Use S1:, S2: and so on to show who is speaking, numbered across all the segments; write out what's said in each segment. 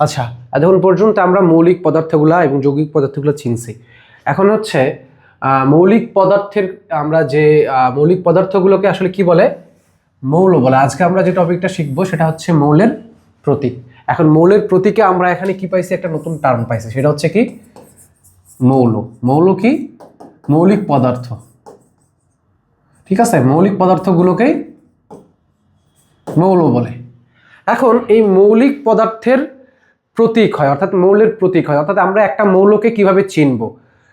S1: আচ্ছা, এতক্ষণ পর্যন্ত আমরা মৌলিক পদার্থগুলা এবং যৌগিক পদার্থগুলো চিনছি। এখন হচ্ছে মৌলিক পদার্থের আমরা যে মৌলিক পদার্থগুলোকে আসলে কি বলে? মৌল বলে। আজকে আমরা যে টপিকটা শিখবো সেটা হচ্ছে মৌলের প্রতীক। এখন মৌলের প্রতীকে আমরা এখানে কি পাইছি? একটা নতুন টার্ম পাইছি, সেটা হচ্ছে কি? মৌল। মৌল কি? মৌলিক পদার্থ। ঠিক আছে, মৌলিক পদার্থগুলোকেই মৌল বলে। এখন এই মৌলিক পদার্থের প্রতীক হয়, অর্থাৎ মৌলের প্রতীক হয়, অর্থাৎ আমরা একটা মৌলকে কিভাবে চিনব।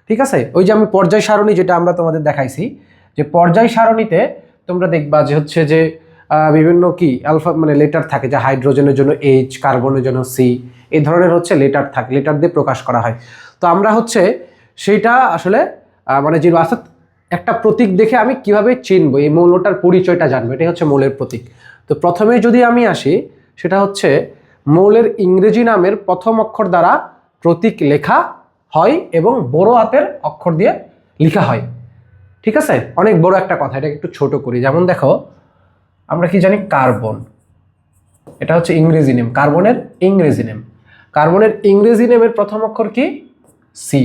S1: ঠিক আছে, ওই যে আমি পর্যায় সারণী যেটা আমরা তোমাদের দেখাইছি, যে পর্যায় সারণীতে তোমরা দেখবা যে হচ্ছে যে বিভিন্ন কি আলফা মানে লেটার থাকে, যে হাইড্রোজেনের জন্য H, কার্বনের জন্য C, এই ধরনের হচ্ছে লেটার থাকে, লেটার দিয়ে প্রকাশ করা হয়। তো আমরা হচ্ছে সেইটা আসলে মানে যে অর্থাৎ একটা প্রতীক দেখে আমি কিভাবে চিনবো, এই মৌলটার পরিচয়টা জানবো, এটাই হচ্ছে মৌলের প্রতীক। তো প্রথমে যদি আমি আসি, সেটা হচ্ছে মৌলের ইংরেজি নামের প্রথম অক্ষর দ্বারা প্রতীক লেখা হয় এবং বড় হাতের অক্ষর দিয়ে লেখা হয়। ঠিক আছে, অনেক বড় একটা কথা, এটা একটু ছোট করি। যেমন দেখো, আমরা কি জানি? কার্বন, এটা হচ্ছে ইংরেজি নেম, কার্বনের ইংরেজি নেম। কার্বনের ইংরেজি নেমের প্রথম অক্ষর কি? সি।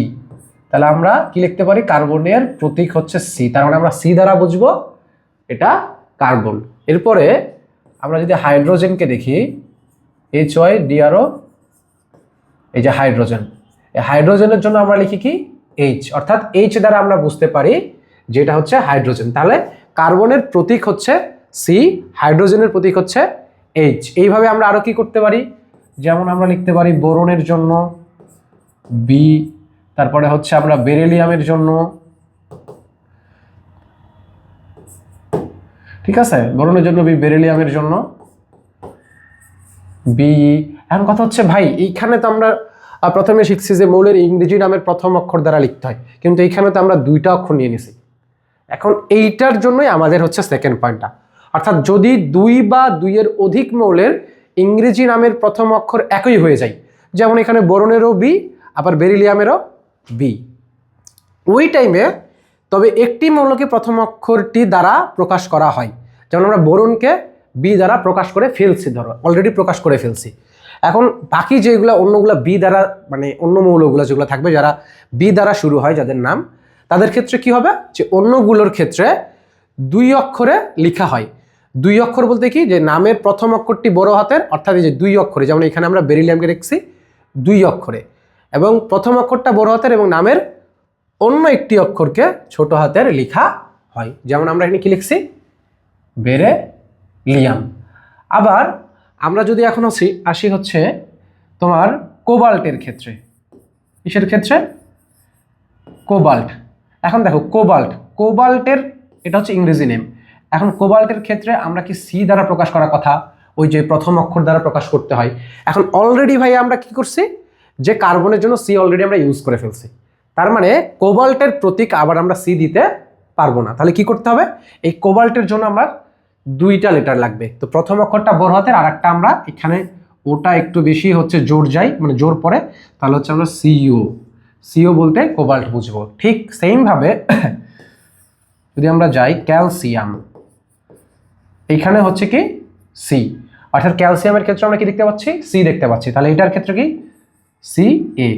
S1: তাহলে আমরা কি লিখতে পারি? কার্বনের প্রতীক হচ্ছে সি, তার মানে আমরা সি দ্বারা বুঝবো এটা কার্বন। এরপরে আমরা যদি হাইড্রোজেনকে দেখি, HYDRO, এই যে হাইড্রোজেন, এই হাইড্রোজেনের জন্য আমরা লিখি কি? H, অর্থাৎ H দ্বারা আমরা বুঝতে পারি যেটা হচ্ছে হাইড্রোজেন। তাহলে কার্বনের প্রতীক হচ্ছে সি, হাইড্রোজেনের প্রতীক হচ্ছে H। এইভাবে আমরা আরো কি করতে পারি? যেমন আমরা লিখতে পারি বোরনের জন্য বি, তারপরে হচ্ছে আমরা বেরিলিয়ামের জন্য, ঠিক আছে, বোরনের জন্য বি, বেরিলিয়ামের জন্য বি। এখন কথা হচ্ছে ভাই, এইখানে তো আমরা প্রথমে শিখছি যে মৌলের ইংরেজি নামের প্রথম অক্ষর দ্বারা লিখতে হয়, কিন্তু এইখানে তো আমরা দুইটা অক্ষর নিয়ে নিছি। এখন এইটার জন্যই আমাদের হচ্ছে সেকেন্ড পয়েন্টটা, অর্থাৎ যদি দুই বা দুইয়ের অধিক মৌলের ইংরেজি নামের প্রথম অক্ষর একই হয়ে যায়, যেমন এখানে বোরনেরও বি, আবার বেরিলিয়ামেরও বি, ওই টাইমে তবে একটি মৌলকে প্রথম অক্ষরটি দ্বারা প্রকাশ করা হয়। যেমন আমরা বোরনকে বি দ্বারা প্রকাশ করে ফেলছি, ধরো অলরেডি প্রকাশ করে ফেলছি। এখন বাকি যেগুলো অন্যগুলো বি দ্বারা, মানে অন্য মৌলগুলো যেগুলো থাকবে যারা বি দ্বারা শুরু হয়, যাদের নাম, তাদের ক্ষেত্রে কি হবে? যে অন্যগুলোর ক্ষেত্রে দুই অক্ষরে লেখা হয়। দুই অক্ষর বলতে কি? যে নামের প্রথম অক্ষরটি বড় হাতের, অর্থাৎ এই যে দুই অক্ষরে, যেমন এখানে আমরা বেরিলিয়ামকে লিখছি দুই অক্ষরে, এবং প্রথম অক্ষরটা বড় হাতের এবং নামের অন্য একটি অক্ষরকে ছোট হাতের লেখা হয়। যেমন আমরা এখানে কি লিখছি? বেরিলিয়াম। আবার আমরা যদি এখন আসি হচ্ছে তোমার কোবাল্টের ক্ষেত্রে। কিসের ক্ষেত্রে? কোবাল্ট। এখন দেখো, কোবাল্টের এটা হচ্ছে ইংরেজি নেম। এখন কোবাল্টের ক্ষেত্রে আমরা কি সি দ্বারা প্রকাশ করার কথা, ওই যে প্রথম অক্ষর দ্বারা প্রকাশ করতে হয়। এখন অলরেডি ভাই আমরা কি করছি? যে কার্বনের জন্য সি অলরেডি আমরা ইউজ করে ফেলছি, তার মানে কোবাল্টের প্রতীক আবার আমরা সি দিতে পারবো না। তাহলে কি করতে হবে? এই কোবাল্টের জন্য আমরা দুইটা লেটার লাগবে। তো প্রথম অক্ষরটা বড় হাতের, আর একটা আমরা এখানে ওটা একটু বেশি হচ্ছে জোর যাই, মানে জোর পড়ে, তাহলে হচ্ছে আমরা সিও বলতে কোবাল্ট বুঝবো। ঠিক সেম ভাবে যদি আমরা যাই ক্যালসিয়াম, এইখানে হচ্ছে কি? সি, অর্থাৎ ক্যালসিয়ামের ক্ষেত্রে আমরা কি দেখতে পাচ্ছি? সি দেখতে পাচ্ছি। তাহলে এটার ক্ষেত্রে কি? সি এ।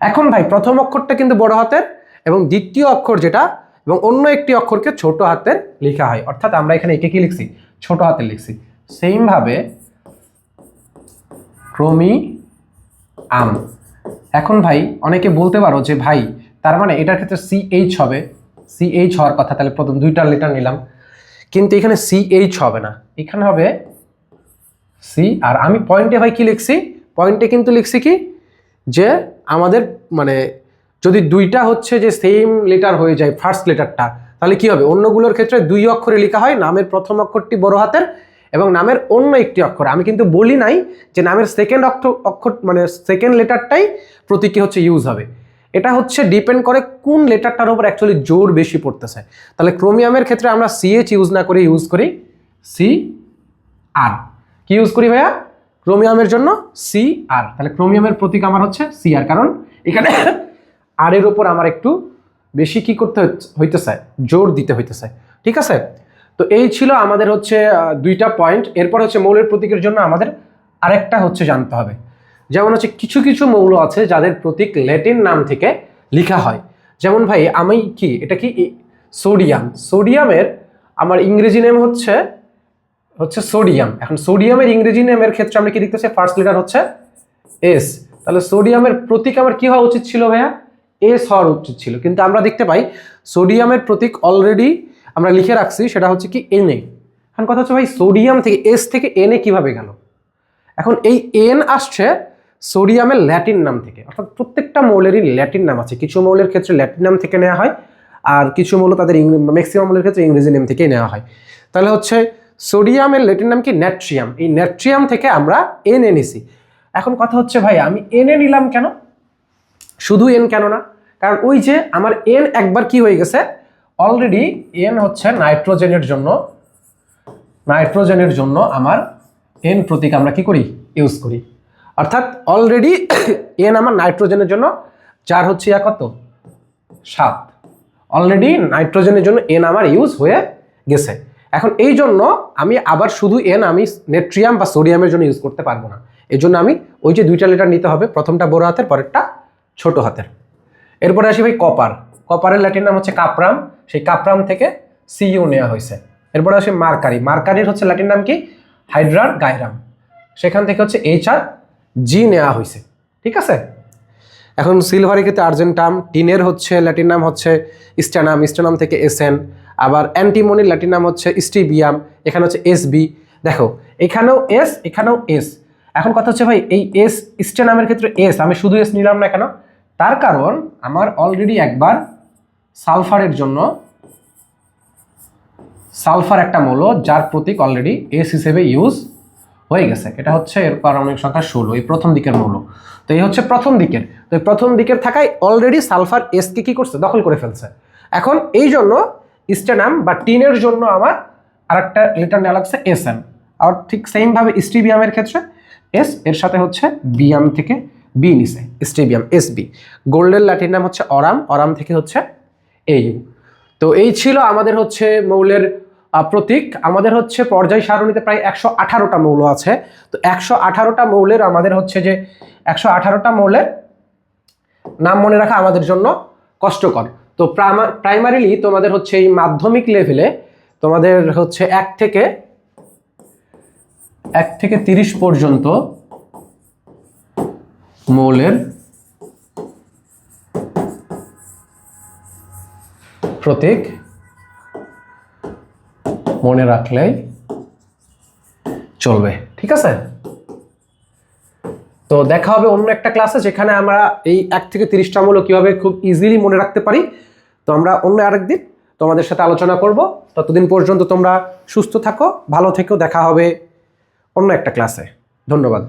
S1: এখন ভাই প্রথম অক্ষরটা কিন্তু বড় হাতের, এবং দ্বিতীয় অক্ষর যেটা এবং অন্য একটি অক্ষরকে ছোট হাতের লেখা হয়, অর্থাৎ আমরা এখানে একে কি লিখছি? ছোট হাতের লিখছি। সেম ভাবে ক্রোমিয়াম। এখন ভাই অনেকে বলতে পারো যে ভাই তার মানে এটার ক্ষেত্রে CH হবে, CH হওয়ার কথা, তাহলে প্রথম দুইটা লেটার নিলাম, কিন্তু এখানে CH হবে না, এখানে হবে সি। আর আমি পয়েন্টে ভাই কি লিখছি? পয়েন্টে কিন্তু লিখছি কি? যে আমাদের মানে যদি দুইটা হচ্ছে যে সেম লেটার হয়ে যায়, ফার্স্ট লেটারটা, তাহলে কি হবে? অন্যগুলোর ক্ষেত্রে দুই অক্ষরে লেখা হয়, নামের প্রথম অক্ষরটি বড় হাতের এবং নামের অন্য একটি অক্ষর। আমি কিন্তু বলি নাই যে নামের সেকেন্ড অক্ষর মানে সেকেন্ড লেটারটাই প্রতীকী হচ্ছে ইউজ হবে। এটা হচ্ছে ডিপেন্ড করে কোন লেটারটার উপর অ্যাকচুয়ালি জোর বেশি পড়তেছে। তাহলে ক্রোমিয়ামের ক্ষেত্রে আমরা CH ইউজ না করে ইউজ করি CR। কি ইউজ করি ভাইয়া? ক্রোমিয়ামের জন্য CR। তাহলে ক্রোমিয়ামের প্রতীক আমার হচ্ছে CR, কারণ এখানে আর এর উপর আমার একটু বেশি কি করতে হইতেছে? জোর দিতে হইতেছে। ঠিক আছে, তো এই ছিল আমাদের হচ্ছে দুইটা পয়েন্ট। এরপর হচ্ছে মৌলের প্রতীকের জন্য আমাদের আরেকটা হচ্ছে জানতে হবে, যেমন হচ্ছে কিছু কিছু মৌল আছে যাদের প্রতীক ল্যাটিন নাম থেকে লেখা হয়। যেমন ভাই আমি কি এটা কি সোডিয়াম, সোডিয়ামের আমার ইংরেজি নেম হচ্ছে সোডিয়াম। এখন সোডিয়ামের ইংরেজি নেমের ক্ষেত্রে আমরা কি লিখতেছি, ফার্স্ট লেটার হচ্ছে এস। তাহলে সোডিয়ামের প্রতীক আমার কি হওয়া উচিত ছিল ভাইয়া, এস হওয়ার উচিত ছিল, কিন্তু আমরা দেখতে পাই সোডিয়ামের প্রতীক অলরেডি আমরা লিখে রাখছি, সেটা হচ্ছে কি এন এ। এখন কথা হচ্ছে ভাই সোডিয়াম থেকে এস থেকে এন এ কিভাবে গেল? এখন এই এন আসছে সোডিয়ামের ল্যাটিন নাম থেকে, অর্থাৎ প্রত্যেকটা মৌলেরই ল্যাটিন নাম আছে। কিছু মৌলের ক্ষেত্রে ল্যাটিন নাম থেকে নেওয়া হয়, আর কিছু মৌল তাদের ম্যাক্সিমাম মৌলের ক্ষেত্রে ইংরেজি নেম থেকেই নেওয়া হয়। তাহলে হচ্ছে সোডিয়ামের ল্যাটিন নাম কি, ন্যাট্রিয়াম। এই ন্যাট্রিয়াম থেকে আমরা এন এ নিছি। এখন কথা হচ্ছে ভাই আমি এন এ নিলাম কেন, শুধু এন কেন না? কারণ ওই যে আমার এন একবার কি হয়ে গেছে, অলরেডি এন হচ্ছে নাইট্রোজেনের জন্য আমার এন প্রতীক আমরা কি করি, ইউজ করি। অর্থাৎ অলরেডি এন আমার নাইট্রোজেনের জন্য, যার হচ্ছে কত 7, অলরেডি নাইট্রোজেনের জন্য এন আমার ইউজ হয়ে গেছে। এখন এই জন্য আমি আবার শুধু এন আমি নেট্রিয়াম বা সোডিয়ামের জন্য ইউজ করতে পারবো না। এই জন্য আমি ওই যে 2টা লেটার নিতে হবে, প্রথমটা বড় হাতের, পরেরটা ছোট হাতের। এরপরে আসি ভাই কপার। কপারের ল্যাটিন নাম হচ্ছে কাপ্রাম, সেই কাপ্রাম থেকে সিইউ নেওয়া হয়েছে। এরপরে আসি মার্কারি। মার্কারির হচ্ছে ল্যাটিন নাম কি, হাইড্রার গাইরাম, সেখান থেকে হচ্ছে এইচআর জি নেওয়া হয়েছে। ঠিক আছে। এখন সিলভারের ক্ষেত্রে আর্জেন্টাম। টিনের হচ্ছে ল্যাটিন নাম হচ্ছে স্ট্যানাম, স্ট্যানাম থেকে এসএন। আবার অ্যান্টিমনির ল্যাটিন নাম হচ্ছে স্টিবিয়াম, এখানে হচ্ছে এসবি। দেখো এখানেও এস, এখানেও এস। এখন কথা হচ্ছে ভাই এই এস স্ট্যানামের ক্ষেত্রে এস আমি শুধু এস নিলাম না কেন, তার কারণ আমার অলরেডি একবার সালফারের জন্য সালফার একটা মৌল যার প্রতীক অলরেডি এস হিসেবে ইউজ হয়ে গেছে। এটা হচ্ছে এর পারমাণবিক সংখ্যা 16, এই প্রথম দিকের মৌল। তো এই হচ্ছে প্রথম দিকের, তো এই প্রথম দিকের থাকায় অলরেডি সালফার এসকে কি করছে, দখল করে ফেলছে। এখন এই জন্য স্ট্যানাম বা টিনের জন্য আমার আরেকটা লেটার নেওয়া লাগছে এসএন। আর ঠিক সেমভাবে স্টিবিয়ামের ক্ষেত্রে এস এর সাথে হচ্ছে বিয়াম থেকে বি নিছে, স্টিবিয়াম এসবি। গোল্ডের ল্যাটিন নাম হচ্ছে অরাম, অরাম থেকে হচ্ছে এইউ। তো এই ছিল আমাদের হচ্ছে মৌলের প্রতীক। আমাদের হচ্ছে পর্যায় সারণীতে প্রায় 118টা মৌল আছে। তো 118টা মৌলের আমাদের হচ্ছে যে 118টা মৌলের নাম মনে রাখা আমাদের জন্য কষ্টকর। তো প্রাইমারিলি তোমাদের হচ্ছে এই মাধ্যমিক লেভেলে তোমাদের হচ্ছে 1 থেকে 30 পর্যন্ত মৌলের প্রতীক মনে রাখলেই চলবে। ঠিক আছে। তো দেখা হবে অন্য একটা ক্লাসে, যেখানে আমরা এই 1 থেকে 30টা মৌল কিভাবে খুব ইজিলি মনে রাখতে পারি। তো আমরা অন্য আরেকদিন তোমাদের সাথে আলোচনা করব। ততদিন পর্যন্ত তোমরা সুস্থ থাকো, ভালো থেকো, দেখা হবে অন্য একটা ক্লাসে। ধন্যবাদ।